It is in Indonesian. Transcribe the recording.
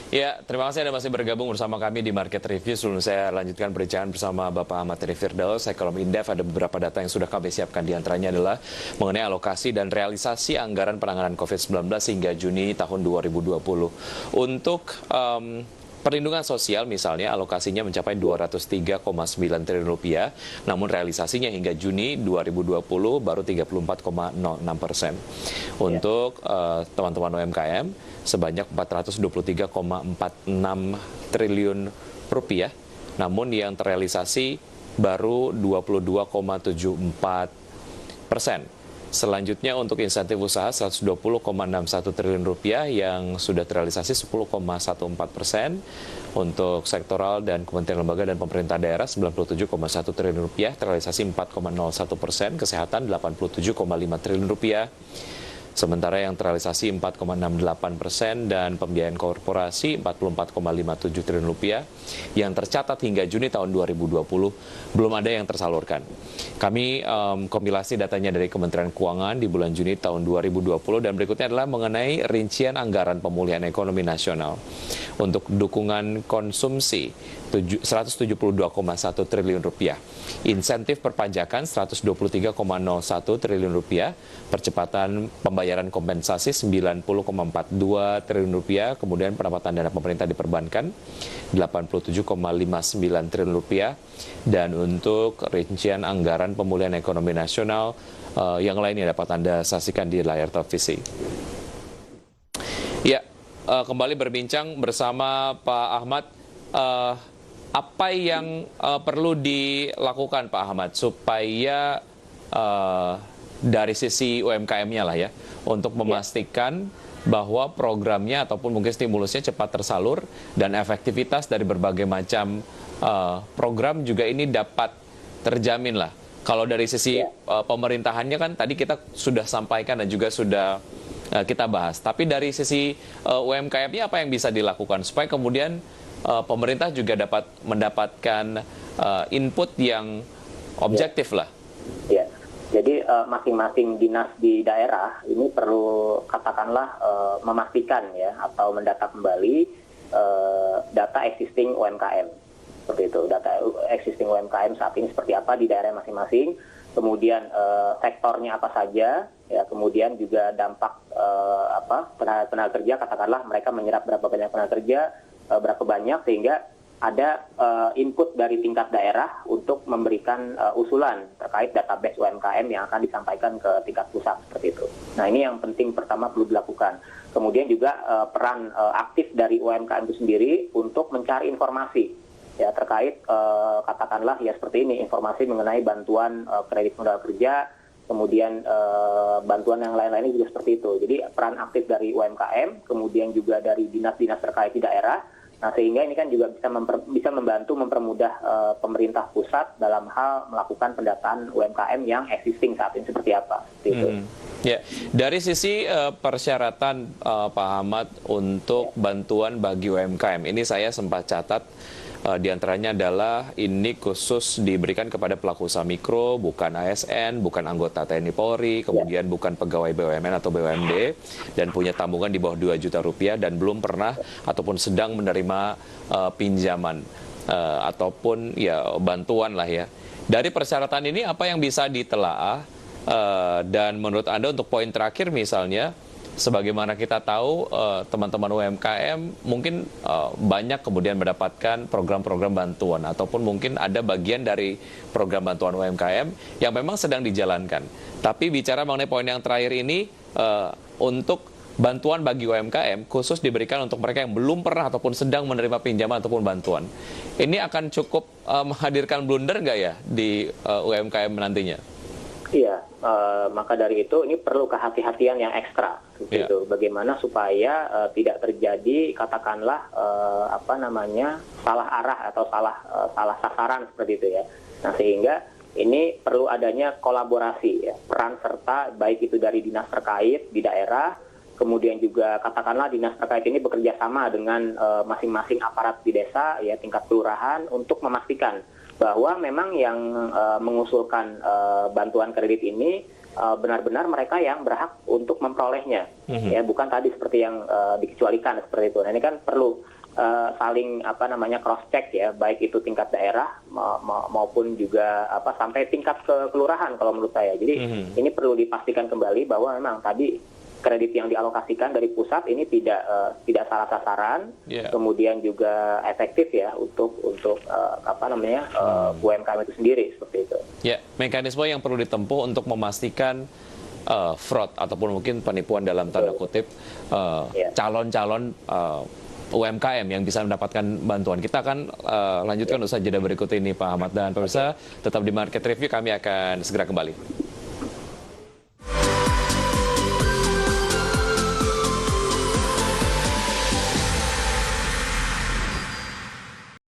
Ya, terima kasih Anda masih bergabung bersama kami di Market Review. Sebelum saya lanjutkan perbincangan bersama Bapak Ahmad Heri Firdaus, ekonom Indef, ada beberapa data yang sudah kami siapkan. Di antaranya adalah mengenai alokasi dan realisasi anggaran penanganan COVID-19 hingga Juni tahun 2020. Untuk perlindungan sosial misalnya alokasinya mencapai 203,9 triliun rupiah, namun realisasinya hingga Juni 2020 baru 34,06%. Untuk teman-teman UMKM sebanyak 423,46 triliun rupiah, namun yang terrealisasi baru 22,74%. Selanjutnya untuk insentif usaha 120,61 triliun rupiah yang sudah terrealisasi 10,14%. Untuk sektoral dan kementerian lembaga dan pemerintah daerah 97,1 triliun rupiah, terrealisasi 4,01%. Kesehatan 87,5 triliun rupiah. Sementara yang terrealisasi 4,68% dan pembiayaan korporasi 44,57 triliun rupiah yang tercatat hingga Juni tahun 2020 belum ada yang tersalurkan. Kami kompilasi datanya dari Kementerian Keuangan di bulan Juni tahun 2020 dan berikutnya adalah mengenai rincian anggaran pemulihan ekonomi nasional. Untuk dukungan konsumsi 172,1 triliun rupiah. Insentif perpajakan 123,01 triliun rupiah, percepatan pembayaran kompensasi 90,42 triliun rupiah, kemudian pendapatan dana pemerintah diperbankan 87,59 triliun rupiah, dan untuk rincian anggaran pemulihan ekonomi nasional yang lainnya dapat Anda saksikan di layar televisi. Ya, kembali berbincang bersama Pak Ahmad. Apa yang perlu dilakukan Pak Ahmad supaya dari sisi UMKM-nya lah ya, untuk memastikan bahwa programnya ataupun mungkin stimulusnya cepat tersalur dan efektivitas dari berbagai macam program juga ini dapat terjamin lah. Kalau dari sisi pemerintahannya kan tadi kita sudah sampaikan dan juga sudah kita bahas. Tapi dari sisi UMKM-nya apa yang bisa dilakukan supaya kemudian pemerintah juga dapat mendapatkan input yang objektif lah. Ya, jadi masing-masing dinas di daerah ini perlu katakanlah memastikan ya atau mendata kembali data existing UMKM. Seperti itu, data existing UMKM saat ini seperti apa di daerah masing-masing, kemudian sektornya apa saja, ya kemudian juga dampak tenaga kerja, katakanlah mereka menyerap berapa banyak tenaga kerja, berapa banyak, sehingga ada input dari tingkat daerah untuk memberikan usulan terkait database UMKM yang akan disampaikan ke tingkat pusat seperti itu. Nah ini yang penting pertama perlu dilakukan. Kemudian juga peran aktif dari UMKM itu sendiri untuk mencari informasi ya terkait katakanlah ya seperti ini, informasi mengenai bantuan kredit modal kerja, kemudian bantuan yang lain-lainnya juga seperti itu. Jadi peran aktif dari UMKM, kemudian juga dari dinas-dinas terkait di daerah. Nah sehingga ini kan juga bisa membantu mempermudah pemerintah pusat dalam hal melakukan pendataan UMKM yang existing saat ini seperti apa. Itu. Ya, dari sisi persyaratan Pak Ahmad untuk bantuan bagi UMKM, ini saya sempat catat. Di antaranya adalah ini khusus diberikan kepada pelaku usaha mikro, bukan ASN, bukan anggota TNI Polri, kemudian bukan pegawai BUMN atau BUMD, dan punya tabungan di bawah 2 juta rupiah dan belum pernah ataupun sedang menerima pinjaman ataupun ya bantuan lah ya. Dari persyaratan ini apa yang bisa ditelaah dan menurut Anda untuk poin terakhir misalnya, sebagaimana kita tahu teman-teman UMKM mungkin banyak kemudian mendapatkan program-program bantuan ataupun mungkin ada bagian dari program bantuan UMKM yang memang sedang dijalankan. Tapi bicara mengenai poin yang terakhir ini, untuk bantuan bagi UMKM khusus diberikan untuk mereka yang belum pernah ataupun sedang menerima pinjaman ataupun bantuan. Ini akan cukup menghadirkan blunder nggak ya di UMKM nantinya? Iya, maka dari itu ini perlu kehati-hatian yang ekstra, gitu. Bagaimana supaya tidak terjadi katakanlah salah arah atau salah sasaran seperti itu ya. Nah sehingga ini perlu adanya kolaborasi ya, peran serta baik itu dari dinas terkait di daerah, kemudian juga katakanlah dinas terkait ini bekerja sama dengan masing-masing aparat di desa ya tingkat kelurahan untuk memastikan bahwa memang yang mengusulkan bantuan kredit ini benar-benar mereka yang berhak untuk memperolehnya, ya bukan tadi seperti yang dikecualikan seperti itu. Nah ini kan perlu saling cross check ya, baik itu tingkat daerah maupun juga sampai tingkat ke kelurahan kalau menurut saya. Jadi ini perlu dipastikan kembali bahwa memang tadi kredit yang dialokasikan dari pusat ini tidak salah sasaran, kemudian juga efektif ya untuk UMKM itu sendiri seperti itu. Ya, mekanisme yang perlu ditempuh untuk memastikan fraud ataupun mungkin penipuan dalam tanda kutip calon-calon UMKM yang bisa mendapatkan bantuan. Kita akan lanjutkan usaha jeda berikut ini, Pak Ahmad. Dan pemirsa, tetap di Market Review, kami akan segera kembali.